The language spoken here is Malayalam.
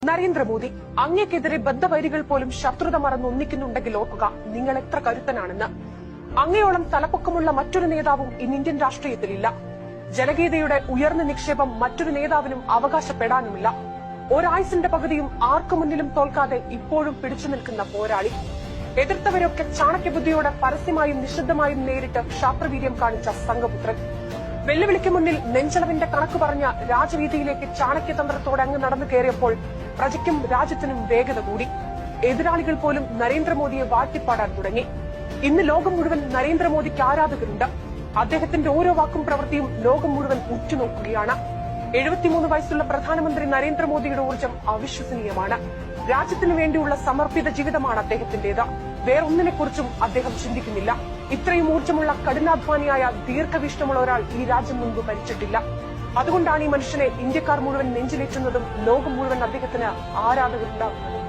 നരേന്ദ്രമോദി അങ്ങേക്കെതിരെ ബദ്ധവൈരികൾ പോലും ശത്രുത മറന്ന് ഒന്നിക്കുന്നുണ്ടെങ്കിൽ ഓർക്കുക നിങ്ങൾ എത്ര കരുത്തനാണെന്ന്. അങ്ങയോളം തലപ്പൊക്കമുള്ള മറ്റൊരു നേതാവും ഇന്ന് ഇന്ത്യൻ രാഷ്ട്രീയത്തിലില്ല. ജനകീയതയുടെ ഉയർന്ന നിക്ഷേപം മറ്റൊരു നേതാവിനും അവകാശപ്പെടാനുമില്ല. ഒരായുസിന്റെ പകുതിയും ആർക്കു മുന്നിലും തോൽക്കാതെ ഇപ്പോഴും പിടിച്ചു നിൽക്കുന്ന പോരാളി. എതിർത്തവരൊക്കെ ചാണക്യബുദ്ധിയോടെ പരസ്യമായും നിശബ്ദമായും നേരിട്ട് ക്ഷാത്രവീര്യം കാണിച്ച സംഘപുത്രൻ. വെല്ലുവിളിക്ക് മുന്നിൽ നെഞ്ചളവിന്റെ കണക്ക് പറഞ്ഞ രാജവീതിയിലേക്ക് ചാണക്യതന്ത്രത്തോടെ അങ്ങ് നടന്നു കയറിയപ്പോൾ പ്രജയ്ക്കും രാജ്യത്തിനും വേഗത കൂടി. എതിരാളികൾ പോലും നരേന്ദ്രമോദിയെ വാഴ്ത്തിപ്പാടാൻ തുടങ്ങി. ഇന്ന് ലോകം മുഴുവൻ നരേന്ദ്രമോദിക്ക് ആരാധകരുണ്ട്. അദ്ദേഹത്തിന്റെ ഓരോ വാക്കും പ്രവൃത്തിയും ലോകം മുഴുവൻ ഉറ്റുനോക്കുകയാണ്. 73 വയസ്സുള്ള പ്രധാനമന്ത്രി നരേന്ദ്രമോദിയുടെ ഊർജ്ജം അവിശ്വസനീയമാണ്. രാജ്യത്തിനു വേണ്ടിയുള്ള സമർപ്പിത ജീവിതമാണ് അദ്ദേഹത്തിന്റേത്. വേറൊന്നിനെക്കുറിച്ചും അദ്ദേഹം ചിന്തിക്കുന്നില്ല. ഇത്രയും ഊർജ്ജമുള്ള കഠിനാധ്വാനിയായ ദീർഘവീക്ഷണമുള്ള ഒരാൾ ഈ രാജ്യം മുൻപ് ഭരിച്ചിട്ടില്ല. അതുകൊണ്ടാണ് ഈ മനുഷ്യനെ ഇന്ത്യക്കാർ മുഴുവൻ നെഞ്ചിലേറ്റുന്നതും ലോകം മുഴുവൻ അദ്ദേഹത്തിന് ആരാധകരുണ്ടാകുന്നതും.